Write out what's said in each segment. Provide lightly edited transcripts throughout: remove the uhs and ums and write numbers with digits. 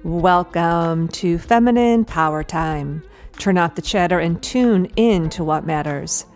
Welcome to Feminine Power Time. Turn off the chatter and tune in to what matters.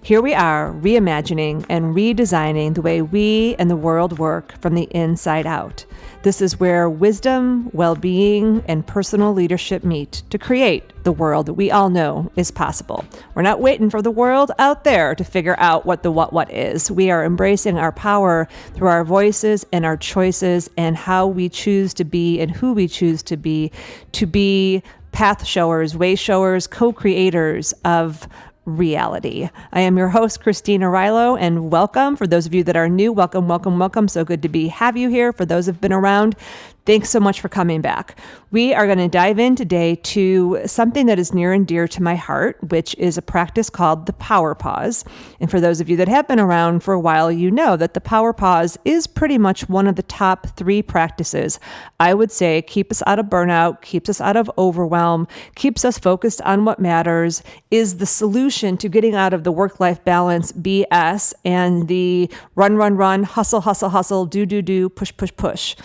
Here we are, reimagining and redesigning the way we and the world work from the inside out. This is where wisdom, well-being, and personal leadership meet to create the world that we all know is possible. We're not waiting for the world out there to figure out what the what is. We are embracing our power through our voices and our choices and how we choose to be and who we choose to be path showers, way showers, co-creators of reality. I am your host, Christina Rilo, and welcome. For those of you that are new, welcome. So good to have you here. For those who've been around, thanks so much for coming back. We are going to dive in today to something that is near and dear to my heart, which is a practice called the power pause. And for those of you that have been around for a while, you know that the power pause is pretty much one of the top 3 practices I would say keep us out of burnout, keeps us out of overwhelm, keeps us focused on what matters, is the solution to getting out of the work-life balance BS and the run, hustle, do, push.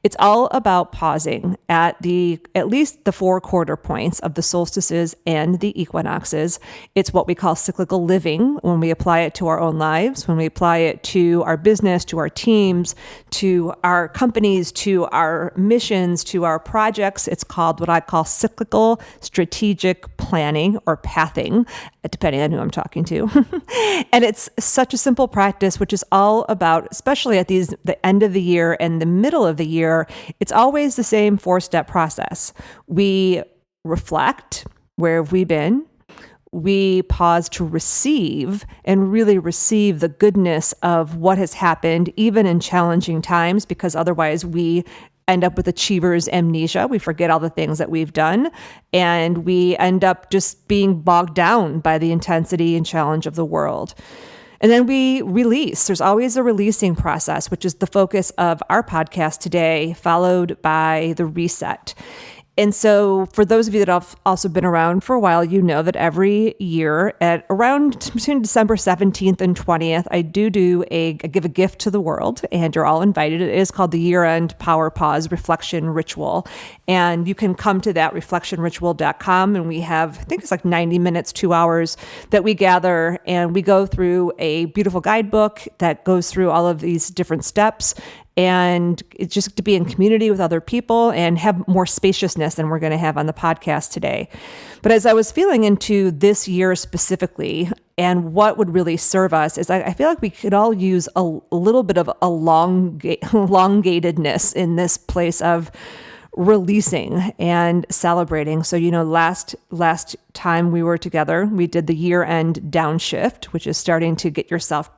It's all about pausing at least the 4 quarter points of the solstices and the equinoxes. It's what we call cyclical living when we apply it to our own lives, when we apply it to our business, to our teams, to our companies, to our missions, to our projects. It's called what I call cyclical strategic planning or pathing, depending on who I'm talking to. And it's such a simple practice, which is all about, especially at the end of the year and the middle of the year, it's always the same 4-step process. We reflect, where have we been? We pause to receive and really receive the goodness of what has happened, even in challenging times, because otherwise we end up with achiever's amnesia. We forget all the things that we've done, and we end up just being bogged down by the intensity and challenge of the world. And then we release. There's always a releasing process, which is the focus of our podcast today, followed by the reset. And so for those of you that have also been around for a while, you know that every year at around between December 17th and 20th, I give a gift to the world, and you're all invited. It is called the year-end Power Pause Reflection Ritual. And you can come to that, reflectionritual.com, and we have, I think it's like 90 minutes, 2 hours that we gather, and we go through a beautiful guidebook that goes through all of these different steps. And it's just to be in community with other people and have more spaciousness than we're going to have on the podcast today. But as I was feeling into this year specifically and what would really serve us is I feel like we could all use a little bit of elongatedness in this place of releasing and celebrating. So, last time we were together, we did the year-end downshift, which is starting to get yourself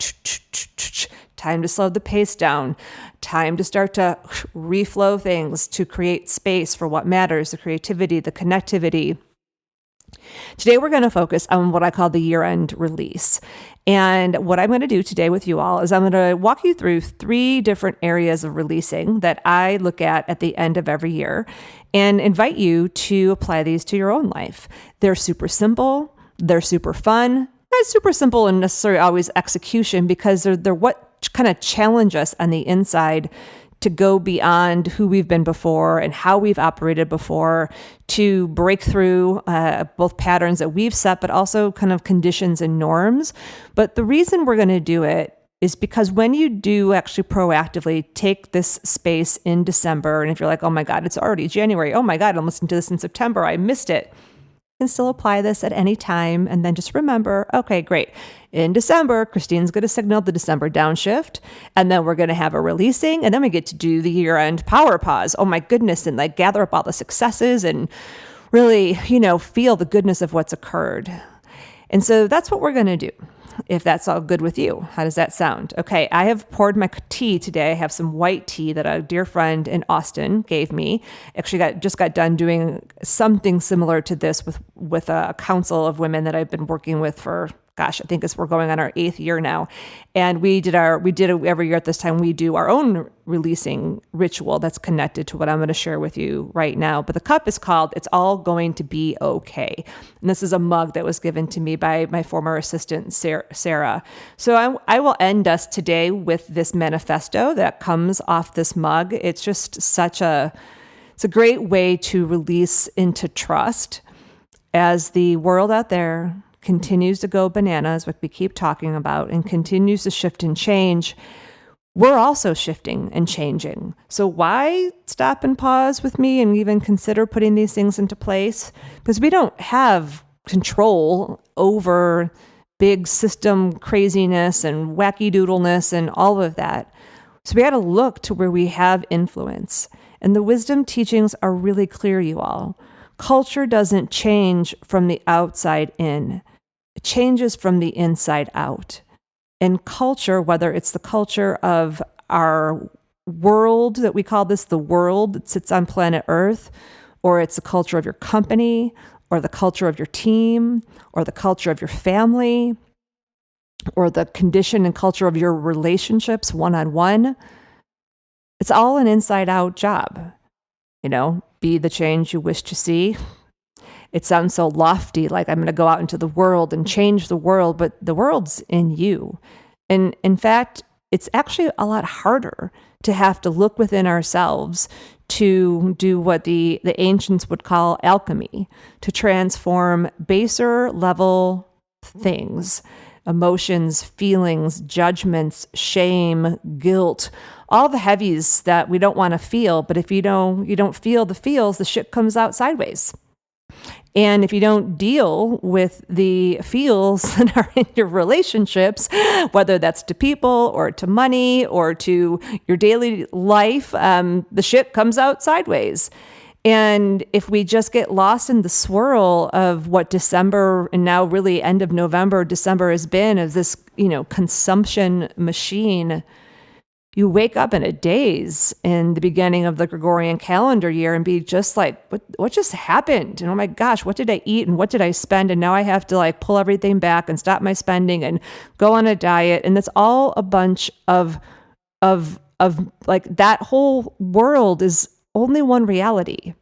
time to slow the pace down, time to start to reflow things, to create space for what matters, the creativity, the connectivity. Today, we're going to focus on what I call the year-end release. And what I'm going to do today with you all is I'm going to walk you through 3 different areas of releasing that I look at the end of every year and invite you to apply these to your own life. They're super simple. They're super fun. Not super simple and necessarily always execution, because they're what kind of challenge us on the inside to go beyond who we've been before and how we've operated before, to break through both patterns that we've set, but also kind of conditions and norms. But the reason we're going to do it is because when you do actually proactively take this space in December, and if you're like, oh my God, it's already January. Oh my God, I'm listening to this in September. I missed it. You can still apply this at any time. And then just remember, okay, great. In December, Christine's going to signal the December downshift, and then we're going to have a releasing, and then we get to do the year-end power pause. Oh my goodness. And gather up all the successes and really, feel the goodness of what's occurred. And so that's what we're going to do. If that's all good with you. How does that sound? Okay, I have poured my tea today. I have some white tea that a dear friend in Austin gave me. Actually just got done doing something similar to this with a council of women that I've been working with for I think we're going on our 8th year now. And we did it every year at this time. We do our own releasing ritual that's connected to what I'm going to share with you right now. But the cup is called It's All Going to Be Okay. And this is a mug that was given to me by my former assistant, Sarah. So I will end us today with this manifesto that comes off this mug. It's just such a It's a great way to release into trust as the world out there continues to go bananas, like we keep talking about, and continues to shift and change. We're also shifting and changing. So why stop and pause with me and even consider putting these things into place? Because we don't have control over big system craziness and wacky doodleness and all of that. So we got to look to where we have influence. And the wisdom teachings are really clear, you all. Culture doesn't change from the outside in. It changes from the inside out. And culture, whether it's the culture of our world, that we call this the world that sits on planet Earth, or it's the culture of your company, or the culture of your team, or the culture of your family, or the condition and culture of your relationships one-on-one, it's all an inside-out job. Be the change you wish to see. It sounds so lofty, like I'm going to go out into the world and change the world, but the world's in you. And in fact, it's actually a lot harder to have to look within ourselves to do what the ancients would call alchemy, to transform baser level things, emotions, feelings, judgments, shame, guilt, all the heavies that we don't want to feel. But if you don't feel the feels, the shit comes out sideways. And if you don't deal with the feels that are in your relationships, whether that's to people or to money or to your daily life, the shit comes out sideways. And if we just get lost in the swirl of what December and now really end of November, December has been, as this, consumption machine, you wake up in a daze in the beginning of the Gregorian calendar year and be just like, what just happened? And oh my gosh, what did I eat and what did I spend? And now I have to pull everything back and stop my spending and go on a diet. And it's all a bunch of that whole world is only one reality.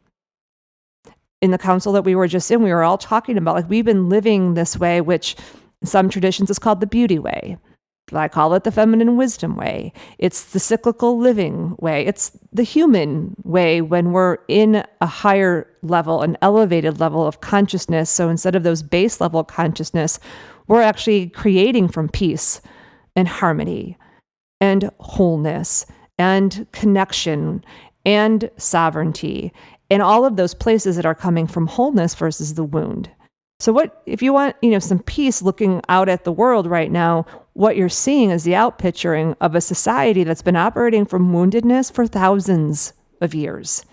In the council that we were just in, we were all talking about, we've been living this way, which in some traditions is called the beauty way. I call it the feminine wisdom way. It's the cyclical living way. It's the human way when we're in a higher level, an elevated level of consciousness. So instead of those base level consciousness, we're actually creating from peace and harmony and wholeness and connection and sovereignty and all of those places that are coming from wholeness versus the wound. So what if you want, some peace looking out at the world right now, what you're seeing is the outpicturing of a society that's been operating from woundedness for thousands of years.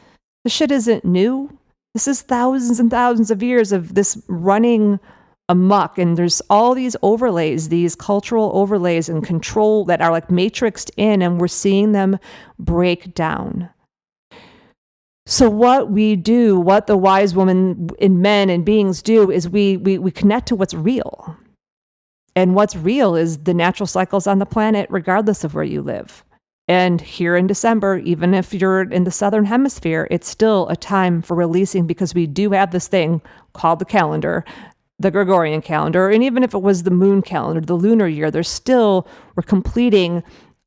This shit isn't new. This is thousands and thousands of years of this running amok. And there's all these overlays, these cultural overlays and control that are matrixed in, and we're seeing them break down. So what we do, what the wise woman in men and beings do, is we connect to what's real. And what's real is the natural cycles on the planet, regardless of where you live. And here in December, even if you're in the southern hemisphere, it's still a time for releasing, because we do have this thing called the calendar, the Gregorian calendar. And even if it was the moon calendar, the lunar year, we're completing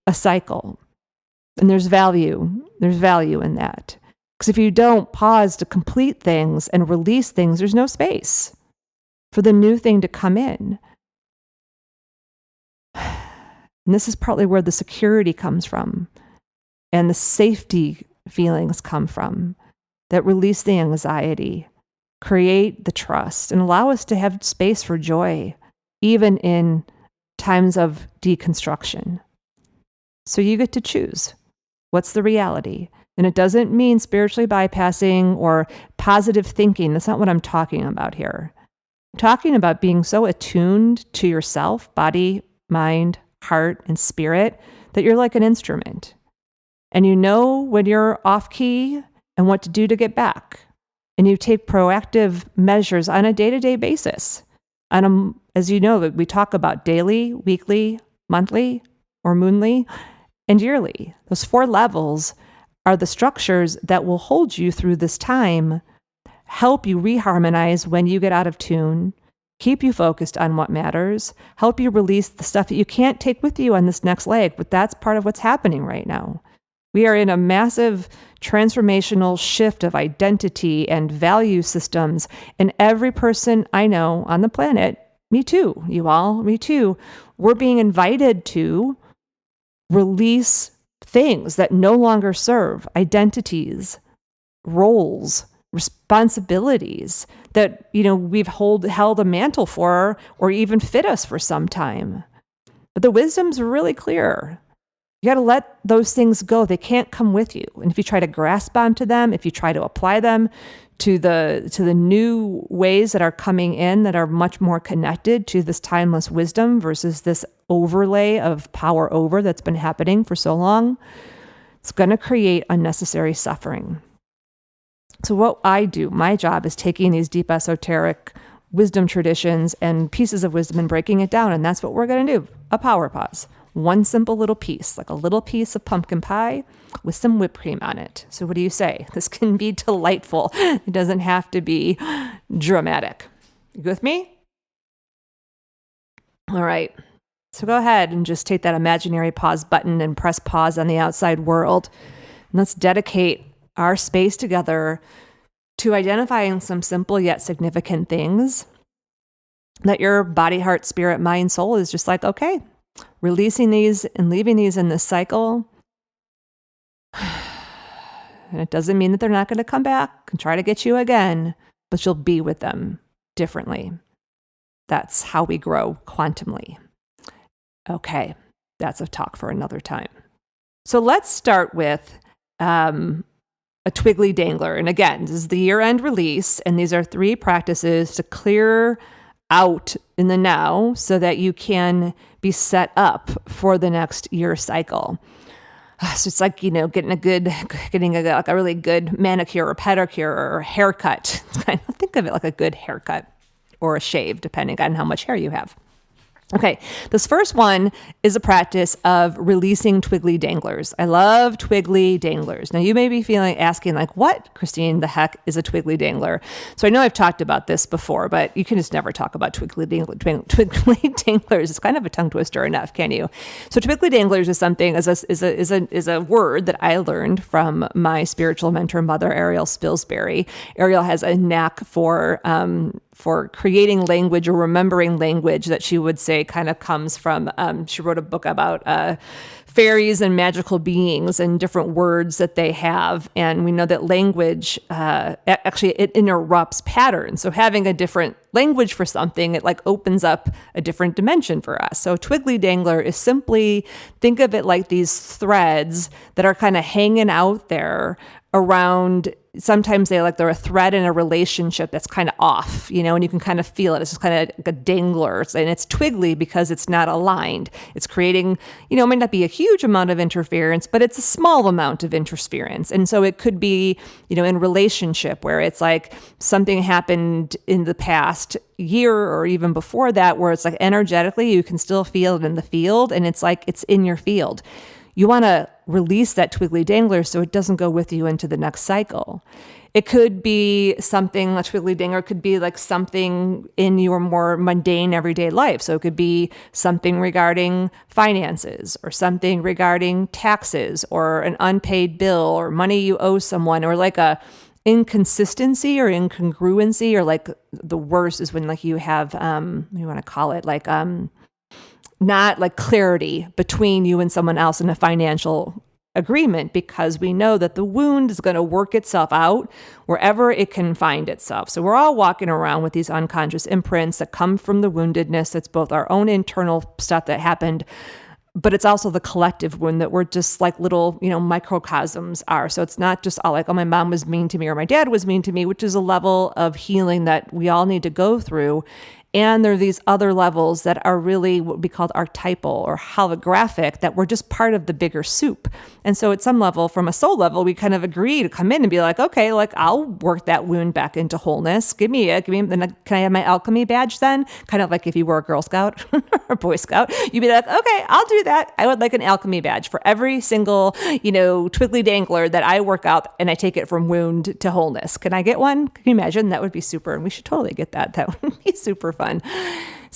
a cycle. And there's value in that. Because if you don't pause to complete things and release things, there's no space for the new thing to come in. And this is partly where the security comes from and the safety feelings come from, that release the anxiety, create the trust, and allow us to have space for joy, even in times of deconstruction. So you get to choose. What's the reality? And it doesn't mean spiritually bypassing or positive thinking. That's not what I'm talking about here. I'm talking about being so attuned to yourself, body, mind, heart, and spirit, that you're like an instrument. And you know when you're off key and what to do to get back. And you take proactive measures on a day-to-day basis. As you know, we talk about daily, weekly, monthly, or moonly, and yearly. Those 4 levels are the structures that will hold you through this time, help you reharmonize when you get out of tune, keep you focused on what matters, help you release the stuff that you can't take with you on this next leg, but that's part of what's happening right now. We are in a massive transformational shift of identity and value systems. And every person I know on the planet, me too, you all, me too, we're being invited to release things that no longer serve, identities, roles, responsibilities that, we've held a mantle for or even fit us for some time. But the wisdom's really clear. You got to let those things go. They can't come with you. And if you try to grasp onto them, if you try to apply them to the new ways that are coming in that are much more connected to this timeless wisdom versus this overlay of power over that's been happening for so long, it's going to create unnecessary suffering. So what I do, my job is taking these deep esoteric wisdom traditions and pieces of wisdom and breaking it down. And that's what we're going to do. A power pause. One simple little piece, like a little piece of pumpkin pie with some whipped cream on it. So what do you say? This can be delightful. It doesn't have to be dramatic. You with me? All right. So go ahead and just take that imaginary pause button and press pause on the outside world. And let's dedicate our space together to identifying some simple yet significant things that your body, heart, spirit, mind, soul is just like, okay, releasing these and leaving these in this cycle. And it doesn't mean that they're not going to come back and try to get you again, but you'll be with them differently. That's how we grow quantumly. Okay, that's a talk for another time. So let's start with a twiggly dangler. And again, this is the year-end release, and these are 3 practices to clear out in the now so that you can be set up for the next year cycle. So it's like, getting a really good manicure or pedicure or haircut. Think of it like a good haircut or a shave, depending on how much hair you have. Okay, this first one is a practice of releasing twiggly danglers. I love twiggly danglers. Now you may be asking like, what, Christine, the heck is a twiggly dangler? So I know I've talked about this before, but you can just never talk about twiggly danglers. It's kind of a tongue twister enough, can you? So twiggly danglers is something is a word that I learned from my spiritual mentor, Mother Ariel Spilsbury. Ariel has a knack for creating language or remembering language that she would say kind of comes from, she wrote a book about fairies and magical beings and different words that they have. And we know that language, actually it interrupts patterns. So having a different language for something, it like opens up a different dimension for us. So twiggly dangler is simply, think of it like these threads that are kind of hanging out there around. Sometimes they're a thread in a relationship that's kind of off, and you can kind of feel it. It's just kind of like a dangler, and it's twiggly because it's not aligned. It's creating, it might not be a huge amount of interference, but it's a small amount of interference. And so it could be, in relationship where it's like something happened in the past year or even before that, where it's like energetically, you can still feel it in the field, and it's like it's in your field. You want to release that twiggly dangler so it doesn't go with you into the next cycle. It could be something, a twiggly dangler could be like something in your more mundane everyday life. So it could be something regarding finances or something regarding taxes or an unpaid bill or money you owe someone or like a inconsistency or incongruency, or like the worst is when like you have, you want to call it like, not like clarity between you and someone else in a financial agreement, because we know that the wound is going to work itself out wherever it can find itself. So we're all walking around with these unconscious imprints that come from the woundedness. It's both our own internal stuff that happened, but it's also the collective wound that we're just like little, microcosms are. So it's not just all like, oh, my mom was mean to me or my dad was mean to me, which is a level of healing that we all need to go through. And there are these other levels that are really what we call archetypal or holographic, that we're just part of the bigger soup. And so at some level, from a soul level, we kind of agree to come in and be like, okay, like I'll work that wound back into wholeness. Can I have my alchemy badge then? Kind of like if you were a Girl Scout or Boy Scout, you'd be like, okay, I'll do that. I would like an alchemy badge for every single, twiggly dangler that I work out and I take it from wound to wholeness. Can I get one? Can you imagine? That would be super. And we should totally get that. That would be super fun.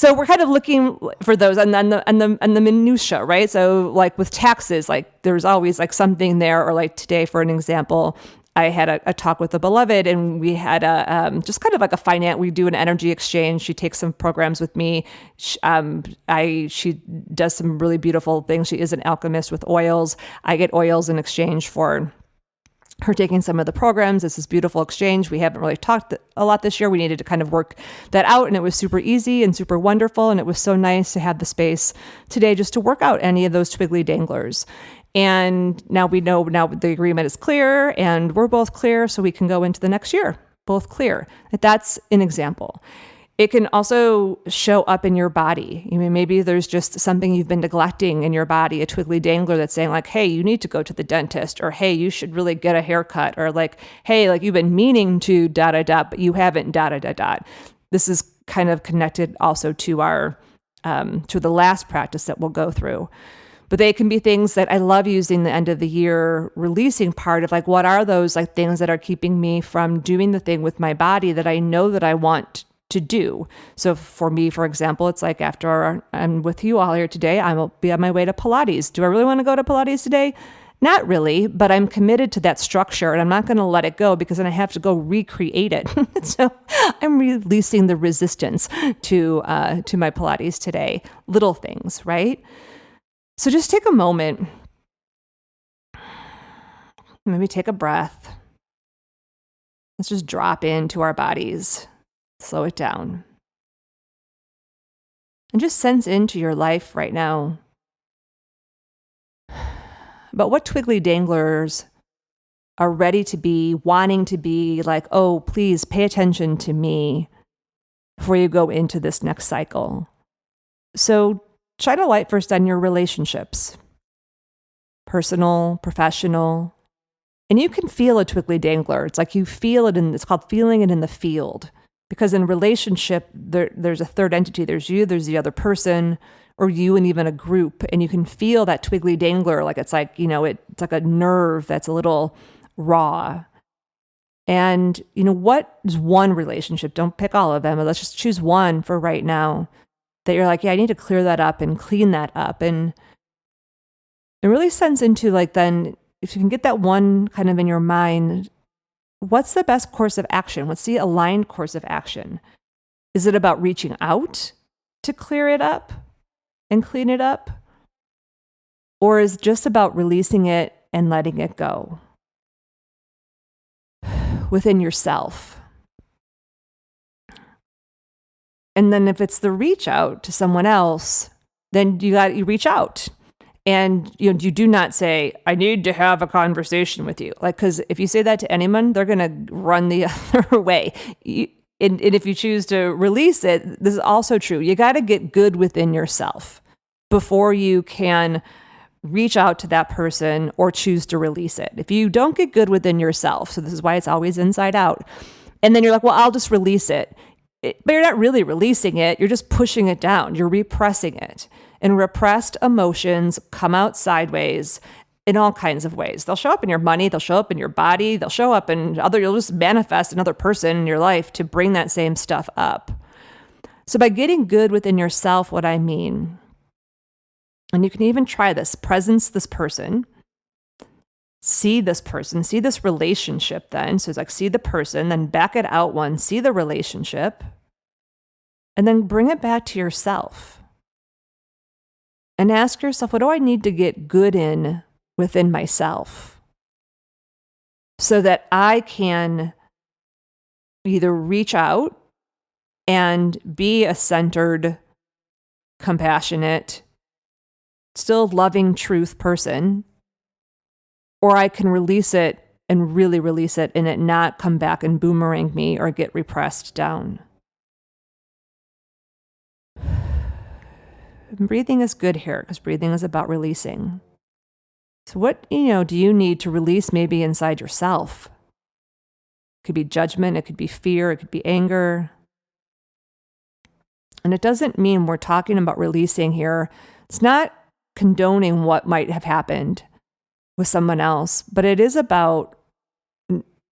So we're kind of looking for those and the minutia, right? So like with taxes, like there's always like something there, or like today, for an example, I had a talk with a beloved, and we had just kind of like we do an energy exchange. She takes some programs with me. She does some really beautiful things. She is an alchemist with oils. I get oils in exchange for her taking some of the programs. It's this beautiful exchange. We haven't really talked a lot this year. We needed to kind of work that out, and it was super easy and super wonderful. And it was so nice to have the space today just to work out any of those twiggly danglers. And now we know the agreement is clear, and we're both clear, so we can go into the next year, both clear. That's an example. It can also show up in your body. Maybe there's just something you've been neglecting in your body, a twiggly dangler that's saying like, hey, you need to go to the dentist, or hey, you should really get a haircut, or like, hey, like you've been meaning to but you haven't This is kind of connected also to our, to the last practice that we'll go through. But they can be things that I love using the end of the year releasing part of like, what are those like things that are keeping me from doing the thing with my body that I know that I want to do. So for me, for example, it's like after I'm with you all here today, I will be on my way to Pilates. Do I really want to go to Pilates today? Not really, but I'm committed to that structure, and I'm not going to let it go because then I have to go recreate it. So I'm releasing the resistance to my Pilates today. Little things, right? So just take a moment, maybe take a breath. Let's just drop into our bodies, slow it down, and just sense into your life right now. But what twiggly danglers are ready to be, wanting to be like, oh, please pay attention to me before you go into this next cycle. So shine a light first on your relationships, personal, professional, and you can feel a twiggly dangler. It's like you feel it it's called feeling it in the field, because in relationship, there's a third entity. There's you, there's the other person, or you and even a group, and you can feel that twiggly dangler. Like it's like, it's like a nerve that's a little raw. And what is one relationship? Don't pick all of them, but let's just choose one for right now that you're like, yeah, I need to clear that up and clean that up. And it really sends into like, then if you can get that one kind of in your mind, what's the best course of action? What's the aligned course of action? Is it about reaching out to clear it up and clean it up? Or is it just about releasing it and letting it go within yourself? And then if it's the reach out to someone else, then you reach out. And you do not say, I need to have a conversation with you. Like, because if you say that to anyone, they're going to run the other way. And if you choose to release it, this is also true. You got to get good within yourself before you can reach out to that person or choose to release it. If you don't get good within yourself, so this is why it's always inside out. And then you're like, well, I'll just release it. But you're not really releasing it. You're just pushing it down. You're repressing it. And repressed emotions come out sideways in all kinds of ways. They'll show up in your money. They'll show up in your body. They'll show up you'll just manifest another person in your life to bring that same stuff up. So by getting good within yourself, what I mean, and you can even try this, presence this person, see this person, see this relationship then. So it's like, see the person, then back it out one, see the relationship, and then bring it back to yourself. And ask yourself, what do I need to get good in within myself so that I can either reach out and be a centered, compassionate, still loving truth person, or I can release it and really release it and it not come back and boomerang me or get repressed down. Breathing is good here because breathing is about releasing. So what, do you need to release maybe inside yourself? It could be judgment, it could be fear, it could be anger. And it doesn't mean we're talking about releasing here. It's not condoning what might have happened with someone else, but it is about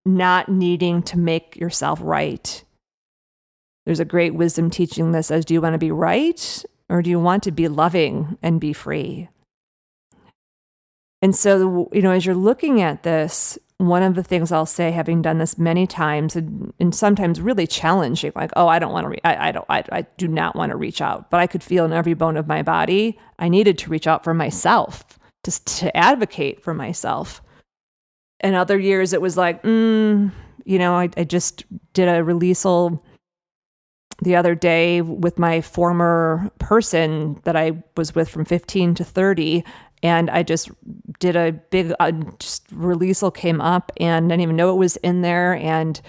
not needing to make yourself right. There's a great wisdom teaching that says, do you want to be right or do you want to be loving and be free? And so, as you're looking at this, one of the things I'll say, having done this many times and sometimes really challenging, like, oh, I don't want to, I do not want to reach out, but I could feel in every bone of my body, I needed to reach out for myself, to advocate for myself. And other years it was like, I just did a releasal the other day with my former person that I was with from 15 to 30. And I just did a big releasal came up and I didn't even know it was in there and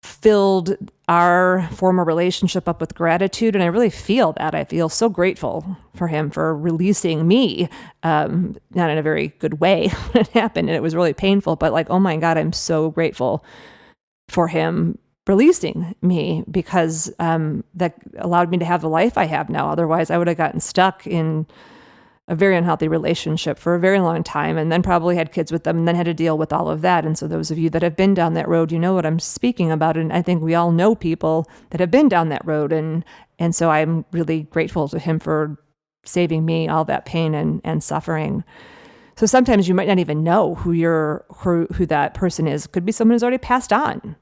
filled our former relationship up with gratitude. And I really feel that. I feel so grateful for him for releasing me, not in a very good way when it happened. And it was really painful, but like, oh my God, I'm so grateful for him releasing me because that allowed me to have the life I have now. Otherwise, I would have gotten stuck in a very unhealthy relationship for a very long time and then probably had kids with them and then had to deal with all of that. And so those of you that have been down that road, you know what I'm speaking about. And I think we all know people that have been down that road. And so I'm really grateful to him for saving me all that pain and suffering. So sometimes you might not even know who that person is. It could be someone who's already passed on,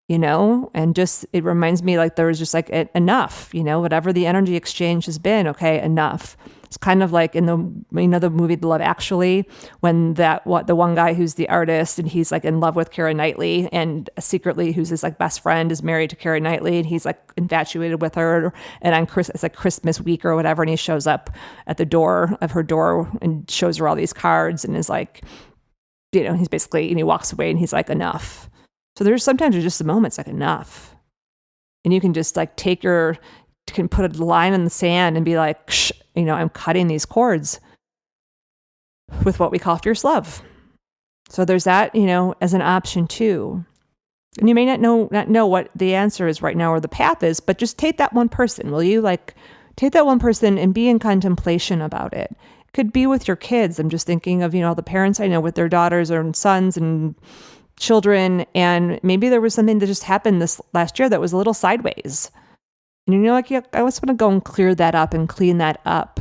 and just, it reminds me like there was just like enough, whatever the energy exchange has been. Okay, enough. It's kind of like in the movie The Love Actually, when the one guy who's the artist and he's like in love with Keira Knightley and secretly who's his like best friend is married to Keira Knightley and he's like infatuated with her. And on it's like Christmas week or whatever. And he shows up at the door of her door and shows her all these cards and is like, he's basically, and he walks away and he's like, enough. So there's just a moment, it's like enough. And you can just like can put a line in the sand and be like, shh, I'm cutting these cords with what we call fierce love. So there's that, as an option too. And you may not know what the answer is right now or the path is, but just take that one person. Will you like take that one person and be in contemplation about it? It could be with your kids. I'm just thinking of, the parents I know with their daughters or sons and children. And maybe there was something that just happened this last year that was a little sideways. And I just want to go and clear that up and clean that up.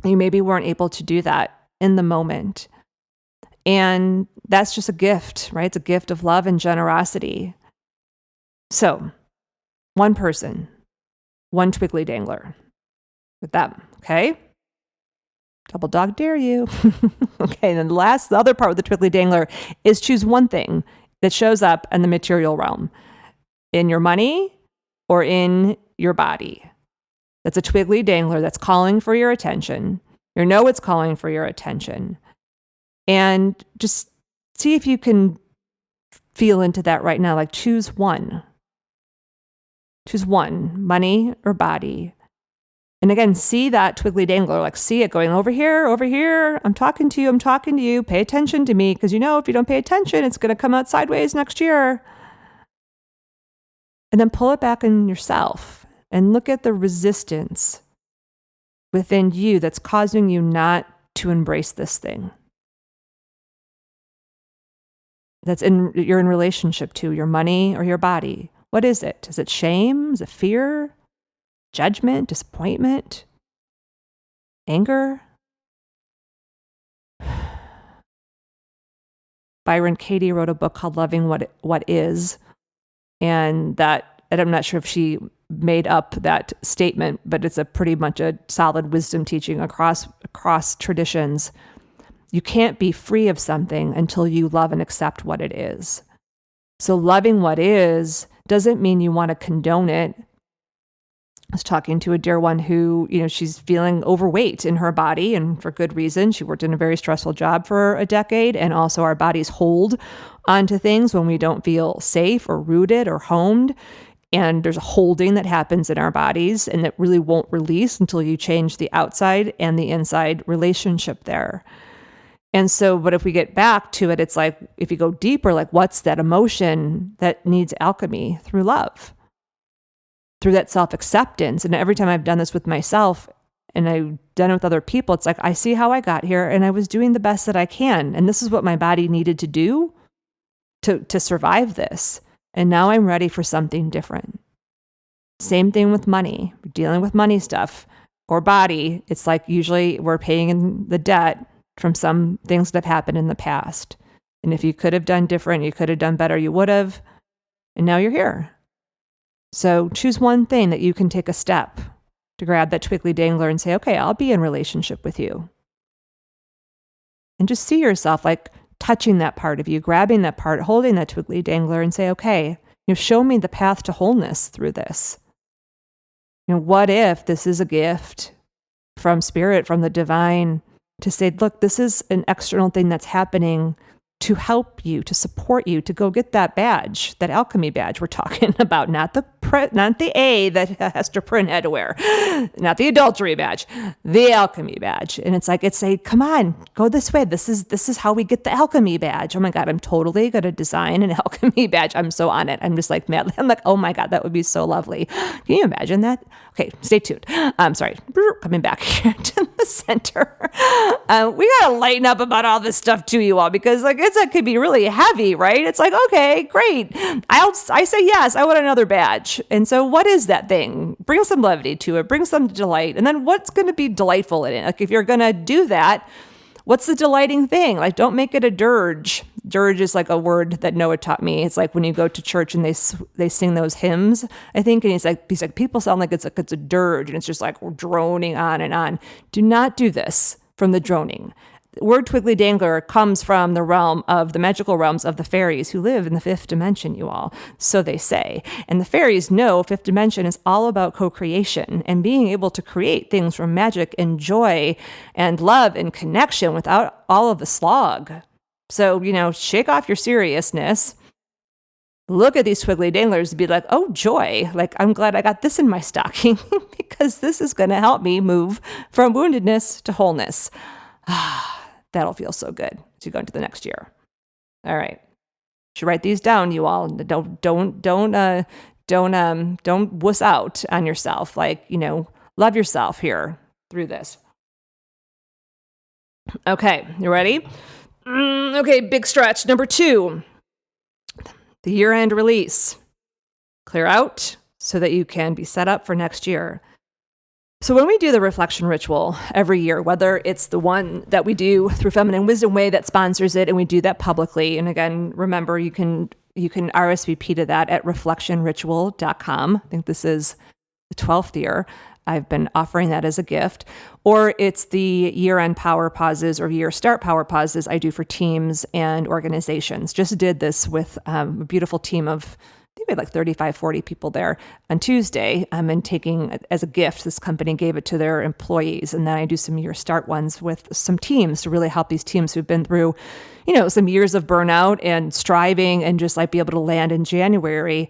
You maybe weren't able to do that in the moment. And that's just a gift, right? It's a gift of love and generosity. So, one person, one twiggly dangler with them, okay? Double dog dare you. Okay, and then the other part with the twiggly dangler is choose one thing that shows up in the material realm. In your money, or in your body. That's a twiggly dangler that's calling for your attention. It's calling for your attention. And just see if you can feel into that right now. Like choose one. Choose one, money or body. And again, see that twiggly dangler, like see it going over here. I'm talking to you. Pay attention to me. Because if you don't pay attention, it's going to come out sideways next year. And then pull it back in yourself and look at the resistance within you that's causing you not to embrace this thing. You're in relationship to your money or your body. What is it? Is it shame? Is it fear? Judgment? Disappointment? Anger? Byron Katie wrote a book called Loving What Is. And I'm not sure if she made up that statement, but it's a pretty much a solid wisdom teaching across traditions. You can't be free of something until you love and accept what it is. So loving what is doesn't mean you want to condone it. I was talking to a dear one who, she's feeling overweight in her body and for good reason. She worked in a very stressful job for a decade. And also our bodies hold onto things when we don't feel safe or rooted or homed. And there's a holding that happens in our bodies and that really won't release until you change the outside and the inside relationship there. And so, but if we get back to it, it's like, if you go deeper, like what's that emotion that needs alchemy through love? Through that self-acceptance. And every time I've done this with myself and I've done it with other people, it's like, I see how I got here and I was doing the best that I can. And this is what my body needed to do to survive this. And now I'm ready for something different. Same thing with money, dealing with money stuff or body. It's like usually we're paying in the debt from some things that have happened in the past. And if you could have done different, you could have done better, you would have. And now you're here. So choose one thing that you can take a step to grab that twiggly dangler and say, okay, I'll be in relationship with you. And just see yourself like touching that part of you, grabbing that part, holding that twiggly dangler and say, okay, show me the path to wholeness through this. What if this is a gift from spirit, from the divine, to say, look, this is an external thing that's happening to help you, to support you, to go get that badge, that alchemy badge we're talking about, not the A that Hester Prynne had to wear, not the adultery badge, the alchemy badge. And it's like, come on, go this way. This is how we get the alchemy badge. Oh my God, I'm totally going to design an alchemy badge. I'm so on it. I'm just like mad. I'm like, oh my God, that would be so lovely. Can you imagine that? Okay, stay tuned. I'm sorry, coming back here to the center. We got to lighten up about all this stuff too, you all, because like it could be really heavy, right? It's like, okay, great. I say yes, I want another badge. And so what is that thing? Bring some levity to it, bring some delight. And then what's going to be delightful in it? Like if you're going to do that, what's the delighting thing? Like don't make it a dirge. Dirge is like a word that Noah taught me. It's like when you go to church and they sing those hymns, I think, and he's like people sound like it's a dirge and it's just like droning on and on. Do not do this from the droning. The word twiggly dangler comes from the realm of the magical realms of the fairies who live in the fifth dimension, you all. So they say. And the fairies know fifth dimension is all about co-creation and being able to create things from magic and joy and love and connection without all of the slog. So, shake off your seriousness. Look at these twiggly danglers and be like, oh, joy. Like, I'm glad I got this in my stocking because this is going to help me move from woundedness to wholeness. That'll feel so good as you go into the next year. All right. You should write these down, you all. Don't wuss out on yourself. Like, love yourself here through this. Okay. You ready? Okay. Big stretch. Number 2, the year-end release. Clear out so that you can be set up for next year. So when we do the reflection ritual every year, whether it's the one that we do through Feminine Wisdom Way that sponsors it, and we do that publicly, and again, remember, you can RSVP to that at reflectionritual.com. I think this is the 12th year I've been offering that as a gift. Or it's the year-end power pauses or year start power pauses I do for teams and organizations. Just did this with a beautiful team of, I think we had like 35, 40 people there on Tuesday, and taking as a gift, this company gave it to their employees. And then I do some year start ones with some teams to really help these teams who've been through, some years of burnout and striving and just like be able to land in January.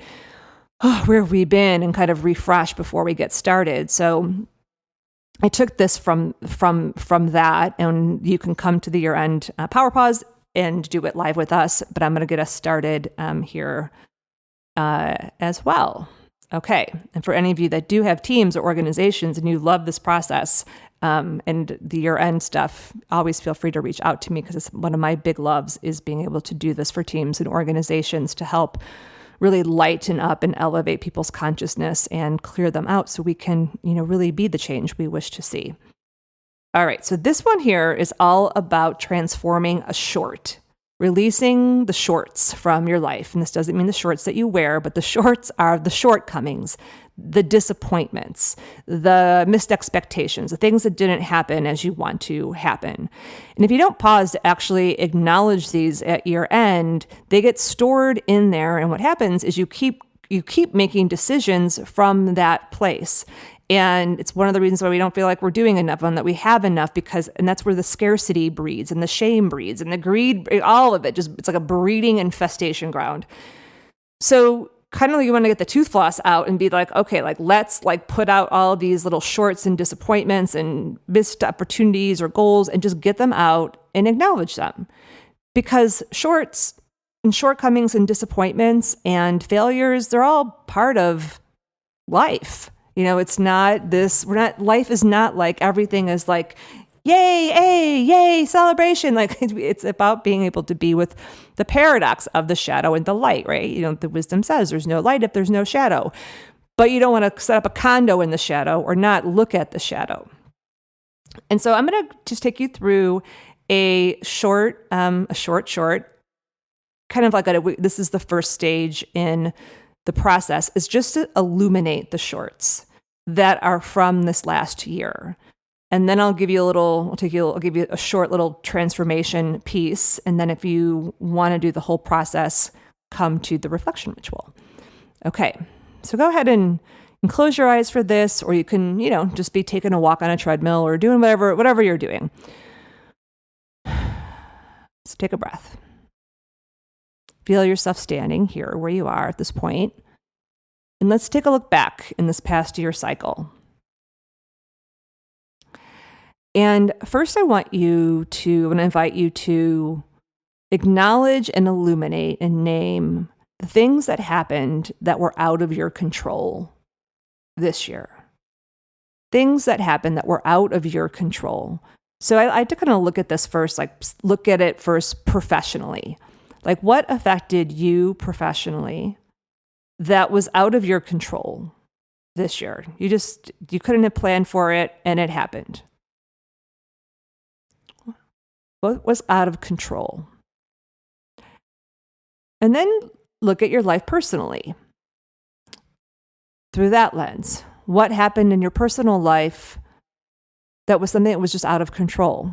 Oh, where have we been, and kind of refresh before we get started. So I took this from that, and you can come to the year-end power pause and do it live with us, but I'm going to get us started here as well. Okay. And for any of you that do have teams or organizations and you love this process and the year-end stuff, always feel free to reach out to me, because it's one of my big loves is being able to do this for teams and organizations to help really lighten up and elevate people's consciousness and clear them out so we can, really be the change we wish to see. All right. So this one here is all about transforming a short. Releasing the shorts from your life. And this doesn't mean the shorts that you wear, but the shorts are the shortcomings, the disappointments, the missed expectations, the things that didn't happen as you want to happen. And if you don't pause to actually acknowledge these at year end, they get stored in there. And what happens is you keep making decisions from that place. And it's one of the reasons why we don't feel like we're doing enough, and that we have enough, and that's where the scarcity breeds and the shame breeds and the greed, all of it, it's like a breeding infestation ground. So kind of like you want to get the tooth floss out and be like, okay, like let's like put out all these little shorts and disappointments and missed opportunities or goals and just get them out and acknowledge them. Because shorts and shortcomings and disappointments and failures, they're all part of life. It's not life is not like everything is like, yay, celebration. Like it's about being able to be with the paradox of the shadow and the light, right? The wisdom says there's no light if there's no shadow. but you don't want to set up a condo in the shadow or not look at the shadow. And so I'm going to just take you through a short, kind of like this is the first stage in the process, is just to illuminate the shorts that are from this last year. And then I'll give you a short little transformation piece. And then if you want to do the whole process, come to the reflection ritual. Okay, so go ahead and close your eyes for this, or you can, just be taking a walk on a treadmill or doing whatever you're doing. So take a breath. Feel yourself standing here where you are at this point. And let's take a look back in this past year cycle. And first I want to invite you to acknowledge and illuminate and name the things that happened that were out of your control this year. Things that happened that were out of your control. So I had to kind of look at this first, look at it first professionally. Like, what affected you professionally that was out of your control this year? You couldn't have planned for it, and it happened. What was out of control? And then look at your life personally through that lens. What happened in your personal life that was something that was just out of control?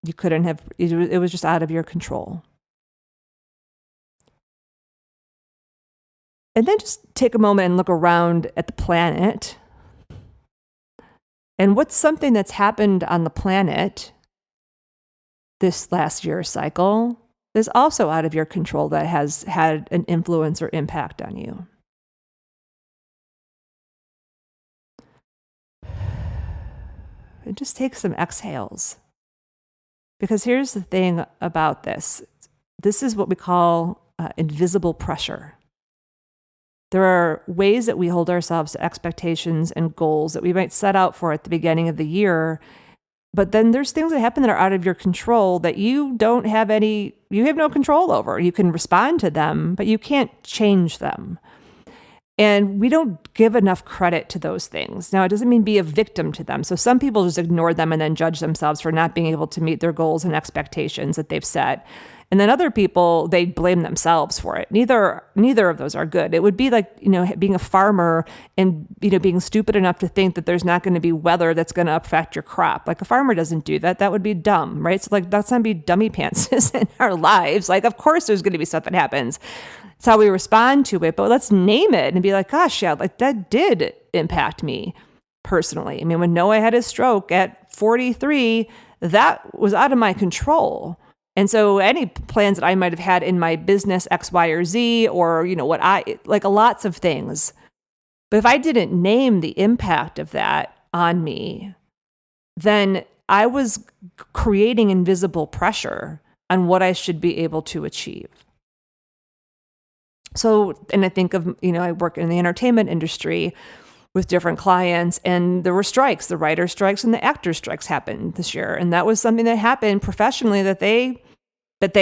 It was just out of your control. And then just take a moment and look around at the planet. And what's something that's happened on the planet this last year cycle is also out of your control that has had an influence or impact on you. And just take some exhales. Because here's the thing about this. This is what we call invisible pressure. There are ways that we hold ourselves to expectations and goals that we might set out for at the beginning of the year, but then there's things that happen that are out of your control that you have no control over. You can respond to them, but you can't change them. And we don't give enough credit to those things. Now, it doesn't mean be a victim to them. So some people just ignore them and then judge themselves for not being able to meet their goals and expectations that they've set. And then other people, they blame themselves for it. Neither of those are good. It would be like, being a farmer and, being stupid enough to think that there's not going to be weather that's going to affect your crop. Like, a farmer doesn't do that. That would be dumb, right? So let's not be dummy pantses in our lives. Like, of course there's going to be stuff that happens. It's how we respond to it, but let's name it and be like, gosh, yeah, like that did impact me personally. I mean, when Noah had his stroke at 43, that was out of my control. And so any plans that I might have had in my business, X, Y, or Z, or, lots of things. But if I didn't name the impact of that on me, then I was creating invisible pressure on what I should be able to achieve. So, and I think of, I work in the entertainment industry with different clients, and there were strikes. The writer strikes and the actor strikes happened this year. And that was something that happened professionally that they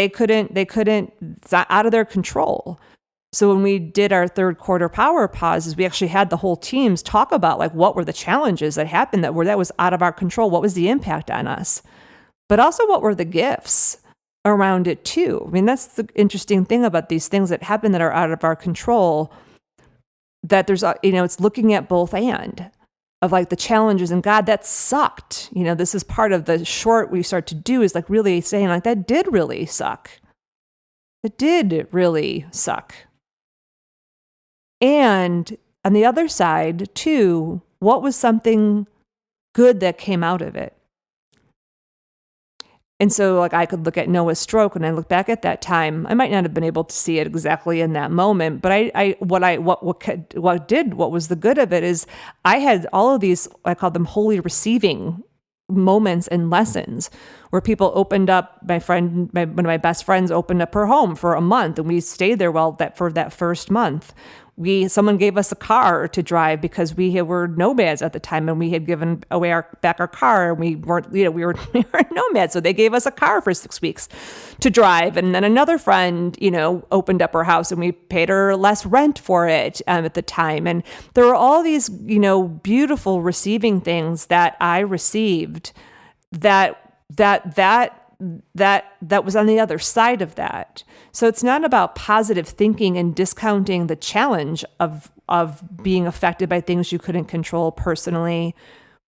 couldn't, it's out of their control. So when we did our third quarter power pauses, we actually had the whole teams talk about what were the challenges that happened that was out of our control. What was the impact on us? But also what were the gifts around it too? I mean, that's the interesting thing about these things that happen that are out of our control, that there's, it's looking at both and of the challenges and God, that sucked. This is part of the short we start to do is really saying that did really suck. It did really suck. And on the other side too, what was something good that came out of it? And so I could look at Noah's stroke and I look back at that time. I might not have been able to see it exactly in that moment, but what was the good of it is I had all of these, I call them holy receiving moments and lessons where people opened up, one of my best friends opened up her home for a month, and we stayed there for that first month. Someone gave us a car to drive because we were nomads at the time, and we had given away our car, and we weren't, we were nomads. So they gave us a car for 6 weeks to drive. And then another friend, opened up her house, and we paid her less rent for it at the time. And there were all these, beautiful receiving things that I received that was on the other side of that. So it's not about positive thinking and discounting the challenge of being affected by things you couldn't control personally,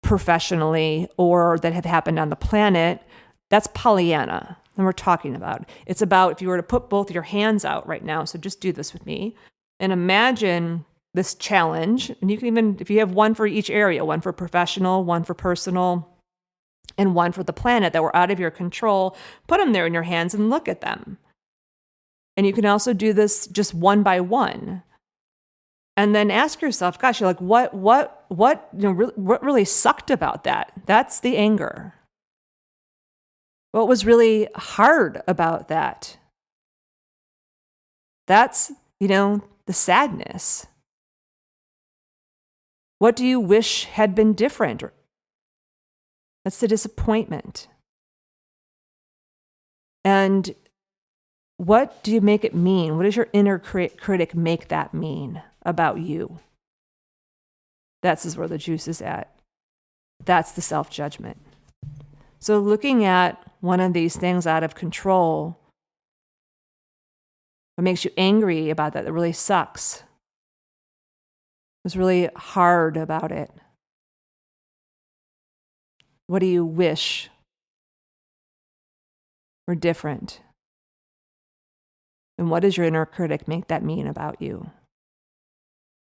professionally, or that have happened on the planet. That's Pollyanna, and we're talking about. It's about if you were to put both your hands out right now, so just do this with me, and imagine this challenge. And you can even, if you have one for each area, one for professional, one for personal, and one for the planet that were out of your control, put them there in your hands and look at them. And you can also do this just one by one. And then ask yourself, gosh, you're like, what really sucked about that? That's the anger. What was really hard about that? That's, the sadness. What do you wish had been different? That's the disappointment. And what do you make it mean? What does your inner critic make that mean about you? That's where the juice is at. That's the self-judgment. So looking at one of these things out of control, what makes you angry about that really sucks. What's really hard about it? What do you wish were different? And what does your inner critic make that mean about you?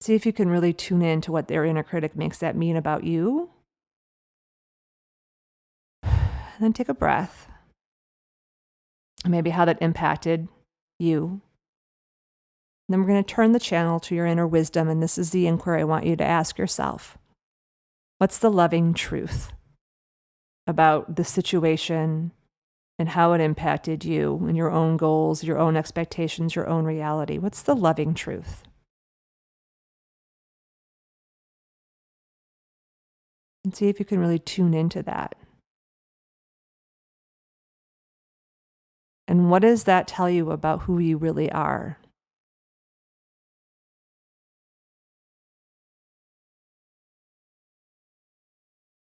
See if you can really tune in to what their inner critic makes that mean about you. And then take a breath. And maybe how that impacted you. And then we're going to turn the channel to your inner wisdom. And this is the inquiry I want you to ask yourself. What's the loving truth about the situation and how it impacted you and your own goals, your own expectations, your own reality? What's the loving truth? And see if you can really tune into that. And what does that tell you about who you really are?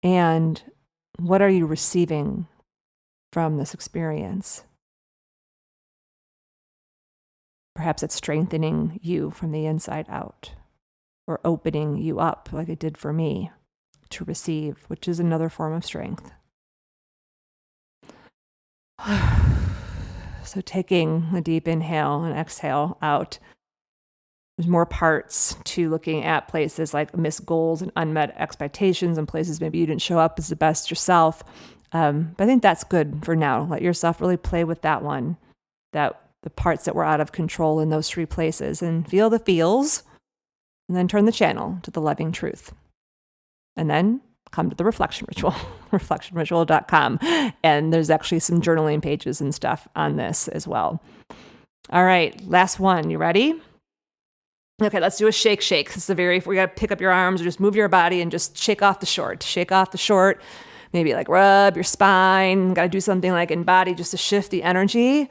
And what are you receiving from this experience? Perhaps it's strengthening you from the inside out, or opening you up like it did for me to receive, which is another form of strength. So taking a deep inhale and exhale out. There's more parts to looking at places like missed goals and unmet expectations, and places maybe you didn't show up as the best yourself. But I think that's good for now. Let yourself really play with that one, that the parts that were out of control in those three places, and feel the feels, and then turn the channel to the loving truth. And then come to the reflection ritual, reflectionritual.com. And there's actually some journaling pages and stuff on this as well. All right, last one. You ready? Okay, let's do a shake. This is we got to pick up your arms or just move your body and just shake off the short. Maybe like rub your spine. Got to do something like in body just to shift the energy.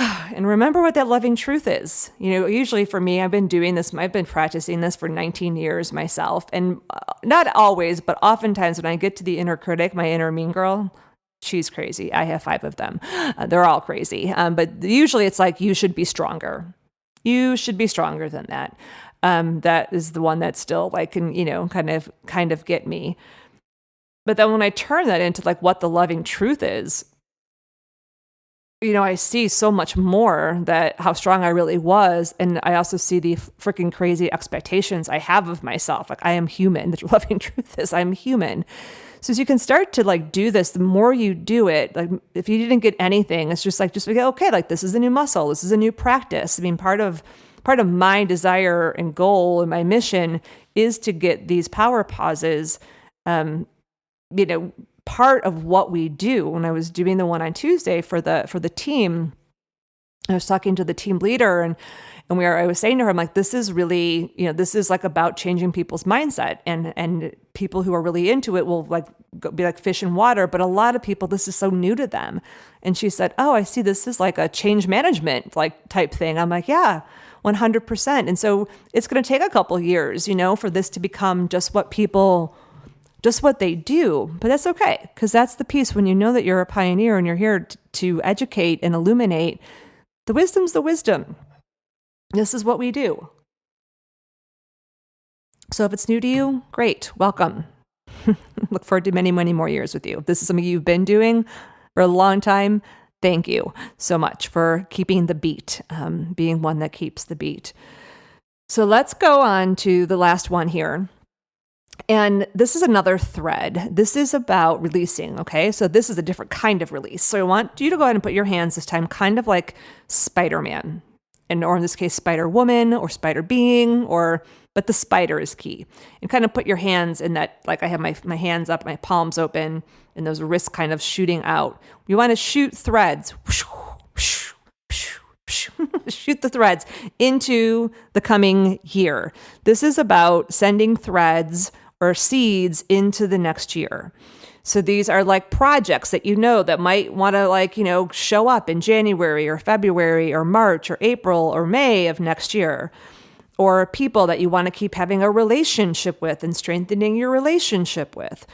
And remember what that loving truth is. Usually for me, I've been practicing this for 19 years myself. And not always, but oftentimes when I get to the inner critic, my inner mean girl, she's crazy. I have 5 of them. They're all crazy. But usually it's like, you should be stronger. You should be stronger than that. That is the one that still can, kind of get me. But then when I turn that into like what the loving truth is, I see so much more that how strong I really was. And I also see the freaking crazy expectations I have of myself. Like I am human. The loving truth is I'm human. So as you can start to do this, the more you do it, like if you didn't get anything, it's just okay, like this is a new muscle. This is a new practice. I mean, part of my desire and goal and my mission is to get these power pauses, part of what we do. When I was doing the one on Tuesday for the team, I was talking to the team leader and I was saying to her, I'm like, this is really, this is like about changing people's mindset, and people who are really into it will be like fish in water. But a lot of people, this is so new to them. And she said, oh, I see, this is like a change management type thing. I'm like, yeah, 100%. And so it's going to take a couple years, for this to become just what they do. But that's okay, because that's the piece when you know that you're a pioneer and you're here to educate and illuminate. The wisdom's the wisdom. This is what we do. So if it's new to you, great, welcome. Look forward to many, many more years with you. If this is something you've been doing for a long time, thank you so much for keeping the beat, being one that keeps the beat. So let's go on to the last one here. And this is another thread. This is about releasing, okay? So this is a different kind of release. So I want you to go ahead and put your hands this time kind of like Spider-Man, or in this case, Spider-Woman or Spider-Being, but the spider is key. And kind of put your hands in that, like I have my hands up, my palms open, and those wrists kind of shooting out. You want to shoot threads. Shoot the threads into the coming year. This is about sending threads or seeds into the next year. So these are like projects that that might want to show up in January or February or March or April or May of next year. Or people that you want to keep having a relationship with and strengthening your relationship with.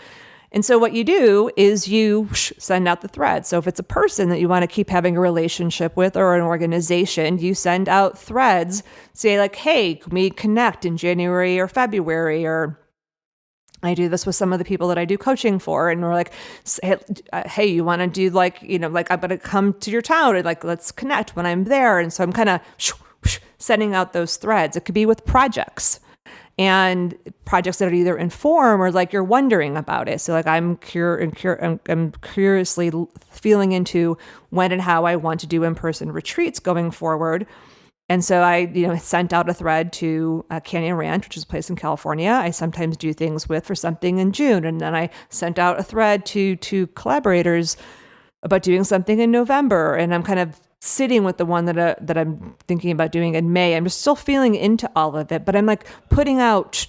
And so what you do is you send out the thread. So if it's a person that you want to keep having a relationship with or an organization, you send out threads, say like, hey, can we connect in January or February? Or I do this with some of the people that I do coaching for. And we're like, hey, you want to do I'm going to come to your town and let's connect when I'm there. And so I'm kind of sending out those threads. It could be with projects. And projects that are either inform or you're wondering about it. So I'm curiously feeling into when and how I want to do in-person retreats going forward. And so I, sent out a thread to Canyon Ranch, which is a place in California. I sometimes do things for something in June. And then I sent out a thread to collaborators about doing something in November. And I'm kind of sitting with the one that I'm thinking about doing in May. I'm just still feeling into all of it, but I'm putting out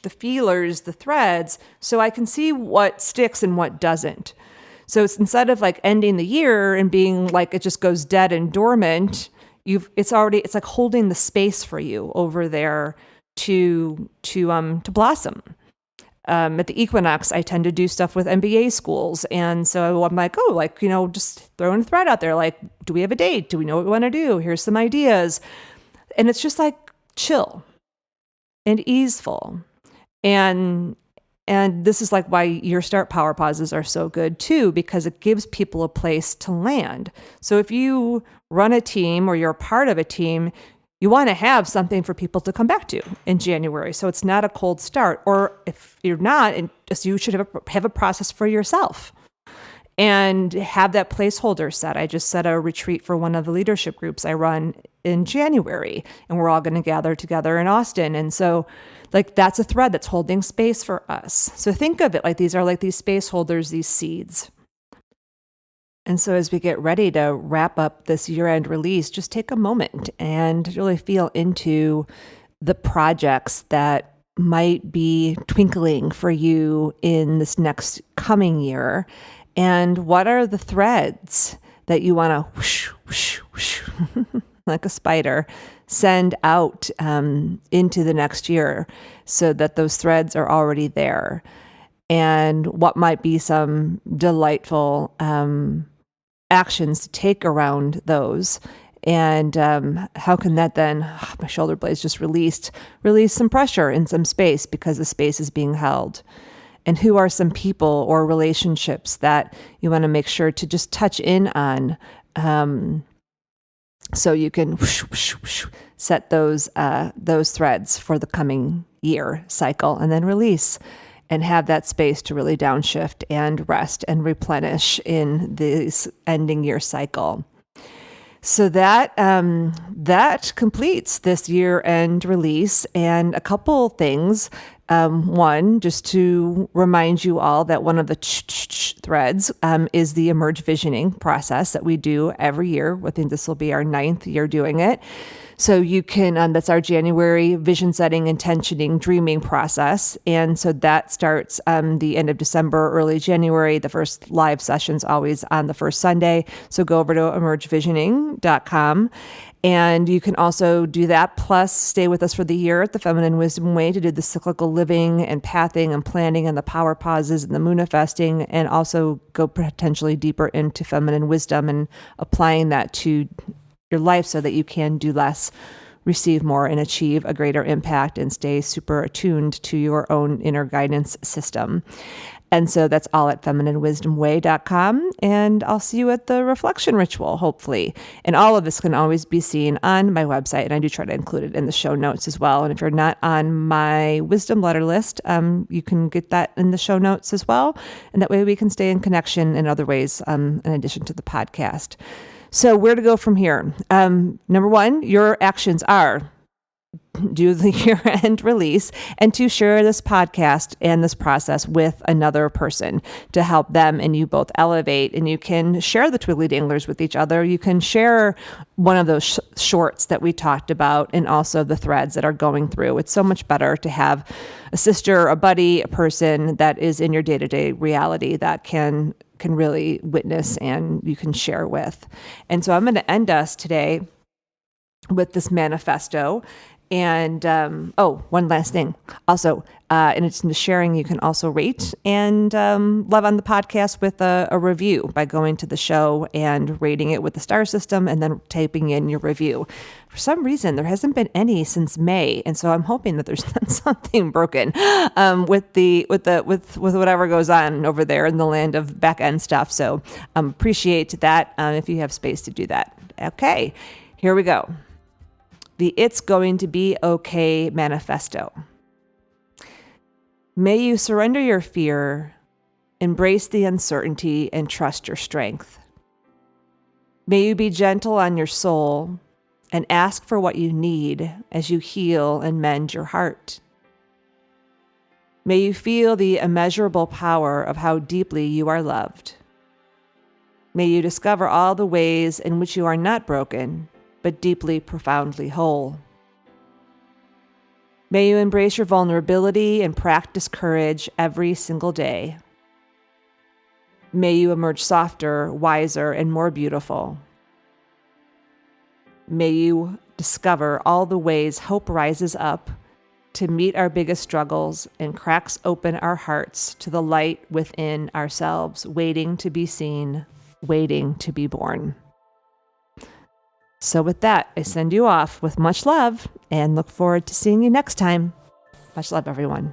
the feelers, the threads, so I can see what sticks and what doesn't. So it's instead of ending the year and being it just goes dead and dormant, it's like holding the space for you over there to blossom. At the equinox, I tend to do stuff with MBA schools. And so I'm just throwing a thread out there. Do we have a date? Do we know what we want to do? Here's some ideas. And it's just chill and easeful. And this is why your start power pauses are so good too, because it gives people a place to land. So if you run a team or you're a part of a team, you want to have something for people to come back to in January. So it's not a cold start. Or if you're not, you should have a process for yourself and have that placeholder set. I just set a retreat for one of the leadership groups I run in January, and we're all going to gather together in Austin. And so that's a thread that's holding space for us. So think of it these are these space holders, these seeds. And so as we get ready to wrap up this year-end release, just take a moment and really feel into the projects that might be twinkling for you in this next coming year. And what are the threads that you want to whoosh, whoosh, whoosh, like a spider, send out into the next year so that those threads are already there? And what might be some delightful actions to take around those, and how can that then, my shoulder blades just release some pressure in some space because the space is being held. And who are some people or relationships that you want to make sure to just touch in on, so you can whoosh, whoosh, whoosh, set those threads for the coming year cycle, and then release and have that space to really downshift and rest and replenish in this ending year cycle. So that completes this year-end release. And a couple things. One, just to remind you all that one of the threads is the emerge visioning process that we do every year. I think this will be our 9th year doing it. So you can, that's our January vision setting, intentioning, dreaming process. And so that starts the end of December, early January. The first live session's always on the first Sunday. So go over to emergevisioning.com. And you can also do that, plus stay with us for the year at the Feminine Wisdom Way to do the cyclical living and pathing and planning and the power pauses and the moonifesting, and also go potentially deeper into feminine wisdom and applying that to your life so that you can do less, receive more, and achieve a greater impact and stay super attuned to your own inner guidance system. And so that's all at femininewisdomway.com. And I'll see you at the reflection ritual, hopefully. And all of this can always be seen on my website. And I do try to include it in the show notes as well. And if you're not on my wisdom letter list, you can get that in the show notes as well. And that way we can stay in connection in other ways, in addition to the podcast. So where to go from here? Number one, your actions are do the year-end release and to share this podcast and this process with another person to help them and you both elevate. And you can share the Twiggly Danglers with each other. You can share one of those shorts that we talked about and also the threads that are going through. It's so much better to have a sister, a buddy, a person that is in your day-to-day reality that can really witness and you can share with. And so I'm going to end us today with this manifesto. And, one last thing. Also, in addition to sharing, you can also rate and love on the podcast with a review by going to the show and rating it with the star system and then typing in your review. For some reason, there hasn't been any since May, and so I'm hoping that there's not something broken with whatever goes on over there in the land of back end stuff. So appreciate that if you have space to do that. Okay, here we go. The It's Going to Be Okay Manifesto. May you surrender your fear, embrace the uncertainty, and trust your strength. May you be gentle on your soul and ask for what you need as you heal and mend your heart. May you feel the immeasurable power of how deeply you are loved. May you discover all the ways in which you are not broken, but deeply, profoundly whole. May you embrace your vulnerability and practice courage every single day. May you emerge softer, wiser, and more beautiful. May you discover all the ways hope rises up to meet our biggest struggles and cracks open our hearts to the light within ourselves, waiting to be seen, waiting to be born. So with that, I send you off with much love and look forward to seeing you next time. Much love, everyone.